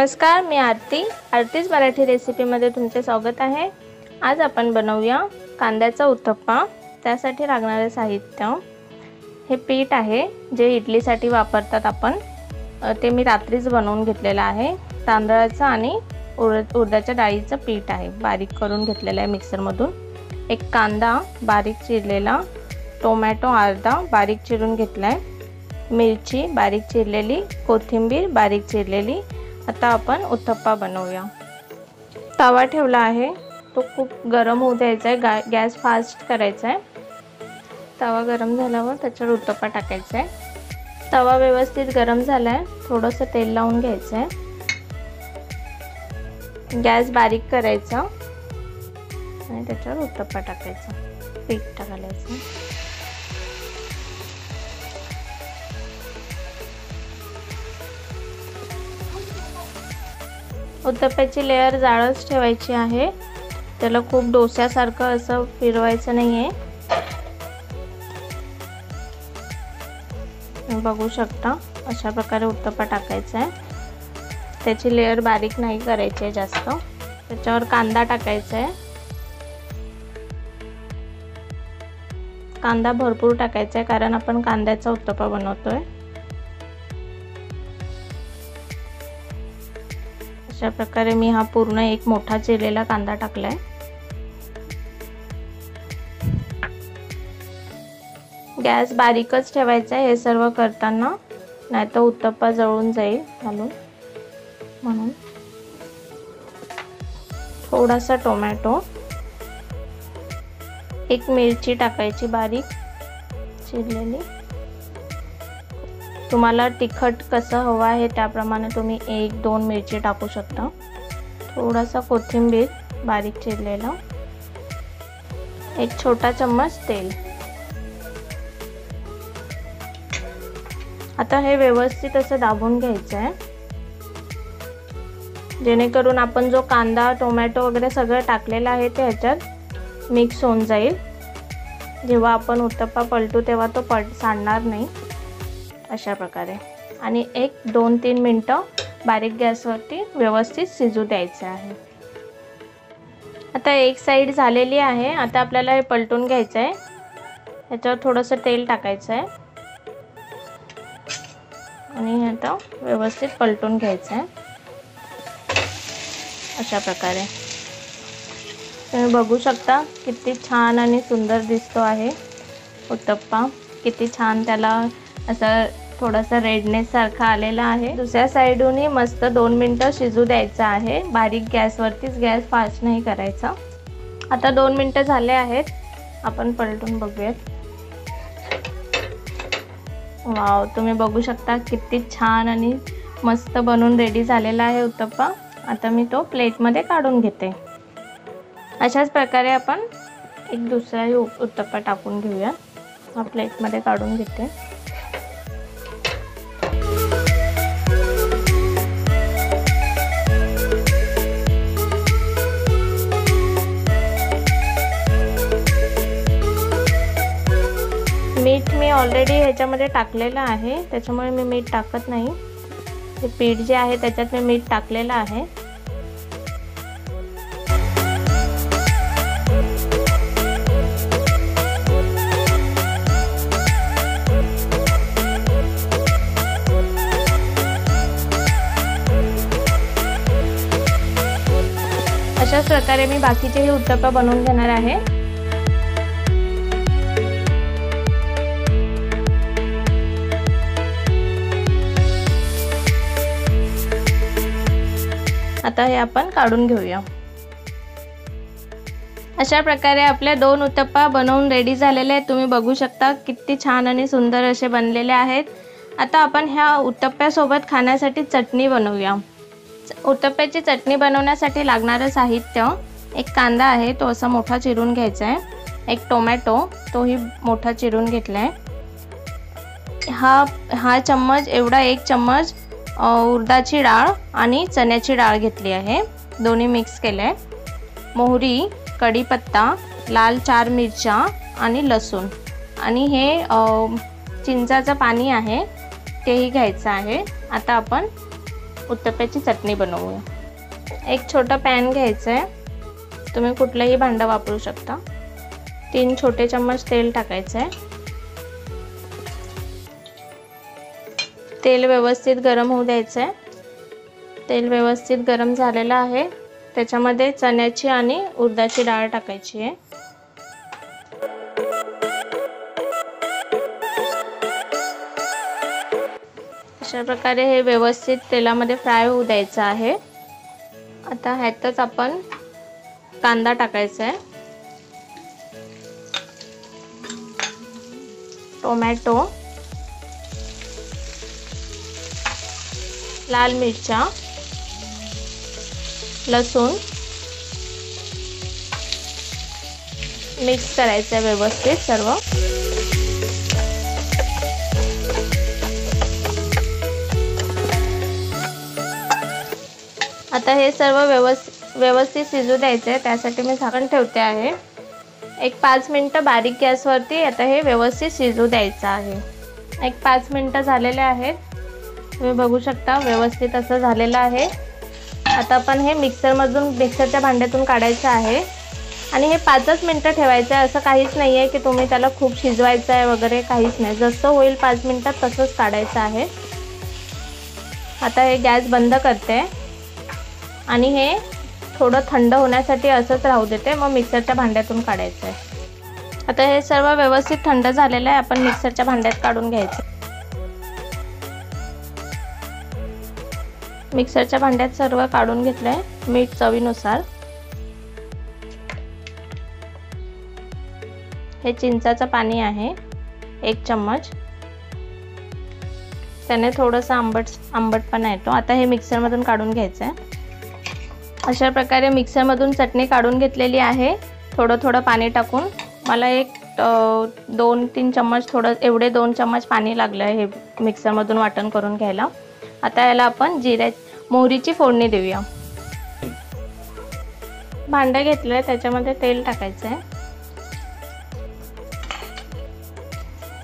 नमस्कार, मी आरतीच मराठी रेसिपीमध्ये तुमचे स्वागत आहे। आज आपण बनवूया कांद्याचा उत्तप्पा। त्यासाठी लागणारे साहित्य हे पीठ आहे जे इडलीसाठी वापरतात आपण, ते मी रात्रीच बनवून घेतलेलं आहे। तांदळाचं आणि उडदाच्या डाळीचं पीठ आहे, बारीक करून घेतलेलं आहे मिक्सर मधून। एक कांदा बारीक चिरलेला, टोमॅटो अर्धा बारीक चिरून घेतलाय, मिरची बारीक चिरलेली, कोथिंबीर बारीक चिरलेली। आता आपण उत्तप्पा बनवूया। तवा ठेवला आहे, तो खूप गरम होऊ द्यायचा आहे, गॅस फास्ट करायचा आहे। तवा गरम झाल्यावर त्याच्यावर उत्तप्पा टाकायचा आहे। तवा व्यवस्थित गरम झालाय, थोडंसं तेल लावून घ्यायचं आहे। गॅस बारीक करायचा आणि त्याच्यावर उत्तप्पा टाकायचा, पीठ टाकायचं। उत्तप्प्याची लेयर जाडच ठेवायची आहे, त्याला खूप डोस्यासारखं असं फिरवायचं नाहीये। बघू शकता अशा प्रकारे उत्तप्पा टाकायचा आहे। त्याची लेयर बारीक नाही करायची आहे जास्त। त्याच्यावर कांदा टाकायचा आहे, कांदा भरपूर टाकायचा आहे कारण आपण कांद्याचा उत्तप्पा बनवतोय। अशा प्रकारे मी हा पूर्ण एक मोठा चिरलेला कांदा टाकलाय। गॅस बारीकच ठेवायचा आहे हे सर्व करताना, नाहीतर उत्तप्पा जळून जाईल घालून, म्हणून। थोडासा टोमॅटो, एक मिरची टाकायची बारीक चिरलेली। तुम्हाला तिखट कसं हवं आहे त्याप्रमाणे तुम्ही 1-2 मिरची टाकू शकता। थोडासा कोथिंबीर बारीक चिरलेला, एक छोटा चम्मच तेल। आता हे व्यवस्थित असं दाबून घ्यायचं आहे, जेणेकरून आपण जो कांदा टोमॅटो वगैरे सगळं टाकलेलं आहे ते ह्याच्यात मिक्स होऊन जाईल। जेव्हा आपण उत्तप्पा पलटू तेव्हा तो सांडणार नाही, अशा प्रकारे। आणि 1-2-3 मिनिटं बारीक गॅसवरती व्यवस्थित शिजू द्यायचे आहे। आता एक साइड झालेली आहे, आता आपल्याला हे पलटून घ्यायचं आहे। ह्याच्यावर थोडंसं तेल टाकायचं आहे आणि आता व्यवस्थित पलटून घ्यायचं आहे, अशा प्रकारे। तुम्ही बघू शकता किती छान आणि सुंदर दिसतो आहे उत्तप्पा, किती छान त्याला असं थोडासा रेडनेस सारखा आलेला आहे। दुसऱ्या साइडूनही मस्त 2 मिनिटं शिजू द्यायचं आहे, बारीक गॅसवरतीच, गॅस फास्ट नाही करायचा। आता 2 मिनिटं झाले आहेत, आपण पलटून बघूयात। वाव, तुम्ही बघू शकता किती छान आणि मस्त बनून रेडी झालेला आहे उत्तप्पा। आता मी तो प्लेटमध्ये काढून घेते। अशाच प्रकारे आपण एक दुसराही उत्तप्पा टाकून घेऊया। हा प्लेटमध्ये काढून घेते। मीठ मी ऑलरेडी ह्याच्यामध्ये टाकलेलं आहे, त्याच्यामुळे मी मीठ टाकत नाही। हे पीठ जे आहे त्याच्यात मी मीठ टाकलेलं आहे। अशाच प्रकारे मी बाकीचेही उत्तप्पा बनवून घेणार आहे। आता हे आपण काढून घेऊया। अशा प्रकारे आपले 2 उत्तप्पा बनवून रेडी झालेले आहेत। तुम्ही बघू शकता किती छान आणि सुंदर असे बनलेले आहेत। आता आपण ह्या उत्तप्प्यासोबत खाण्यासाठी चटणी बनवूया। उत्तप्प्याची चटणी बनवण्यासाठी लागणारे साहित्य, एक कांदा आहे तो असा मोठा चिरून घ्यायचा आहे, एक टोमॅटो तोही मोठा चिरून घेतलाय, हा चम्मच एवढा 1 चम्मच उडदाची डाळ आणि चण्याची डाळ घेतली आहे, दोन्ही मिक्स केले। मोहरी, कढीपत्ता, लाल 4 मिरच्या आणि लसूण, आणि हे चिंचाचं पाणी आहे तेही घ्यायचं आहे। आता आपण उत्तप्प्याची चटणी बनवूया। एक छोटा पॅन घ्यायचा आहे, तुम्ही कुठलंही भांडं वापरू शकता। 3 छोटे चम्मच तेल टाकायचं आहे। तेल व्यवस्थित गरम होऊ द्यायचं आहे। तेल व्यवस्थित गरम झालेलं आहे, त्याच्यामध्ये चण्याची आणि उडदाची डाळ टाकायची आहे। अशा प्रकारे हे व्यवस्थित तेलामध्ये फ्राय होऊ द्यायचं आहे। आता ह्यातच आपण कांदा टाकायचा आहे, टोमॅटो, लाल मिरच्या, लसूण मिक्स करायचं आहे व्यवस्थित सर्व। आता हे सर्व व्यवस्थित शिजू द्यायचं आहे, त्यासाठी मी झाकण ठेवते आहे। एक 5 मिनिटं बारीक गॅसवरती आता हे व्यवस्थित शिजू द्यायचं आहे। एक 5 मिनिटं झालेले आहेत, तुम्ही बघू शकता व्यवस्थित असं झालेलं आहे। आता आपण हे मिक्सरच्या भांड्यातून काढायचं आहे आणि हे 5च मिनिटं ठेवायचं आहे। असं काहीच नाही आहे की तुम्ही त्याला खूप शिजवायचं आहे वगैरे, काहीच नाही। जसं होईल 5 मिनिटात तसंच काढायचं आहे। आता हे गॅस बंद करते आणि हे थोडं थंड होण्यासाठी असंच राहू देते, मग मिक्सरच्या भांड्यातून काढायचं आहे। आता हे सर्व व्यवस्थित थंड झालेलं आहे, आपण मिक्सरच्या भांड्यात काढून घ्यायचं। मिक्सरच्या भांड्यात सर्व काढून घेतलंय। मीठ चवीनुसार, हे चिंचाचं पाणी आहे 1 चम्मच, त्याने थोडंसं आंबटपणा येतो। आता हे मिक्सरमधून काढून घ्यायचं आहे। अशा प्रकारे मिक्सरमधून चटणी काढून घेतलेली आहे, थोडं थोडं पाणी टाकून। मला एक 2-3 चम्मच एवढे 2 चम्मच पाणी लागलं आहे हे मिक्सरमधून वाटण करून घ्यायला। आता याला आपण मोहरीची फोडणी देऊया। भांडं घेतलं आहे, त्याच्यामध्ये तेल टाकायचं आहे।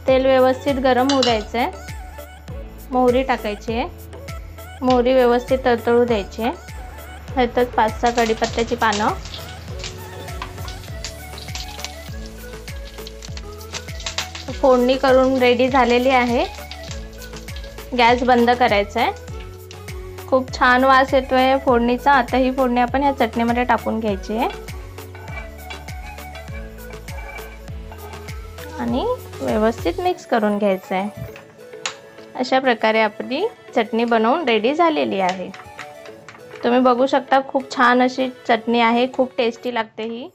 तेल व्यवस्थित गरम होऊ द्यायचं आहे। मोहरी टाकायची आहे, मोहरी व्यवस्थित तळतळू द्यायची आहे। ह्यातच 5-6 कढीपत्त्याची पानं, फोडणी करून रेडी झालेली आहे। गॅस बंद करायचा आहे। खूप छान वास येतोय फोडणीचा। आता ही फोडणी आपण ह्या चटणीमध्ये टाकून घ्यायची आहे आणि व्यवस्थित मिक्स करून घ्यायचं आहे। अशा प्रकारे आपली चटणी बनवून रेडी झालेली आहे। तुम्ही बघू शकता खूप छान अशी चटणी आहे, खूप टेस्टी लागते ही।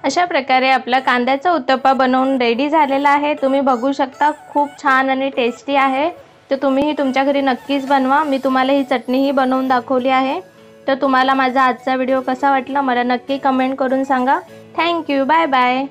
अशा प्रकारे आपला कांद्याचा उत्तप्पा बनवून रेडी झालेला आहे। तुम्ही बघू शकता खूप छान आणि टेस्टी आहे, तर तुम्हीही तुमच्या घरी नक्कीच बनवा। मी तुम्हाला ही चटणीही बनवून दाखवली आहे। तर तुम्हाला माझा आजचा व्हिडिओ कसा वाटला मला नक्की कमेंट करून सांगा। Thank you, bye bye.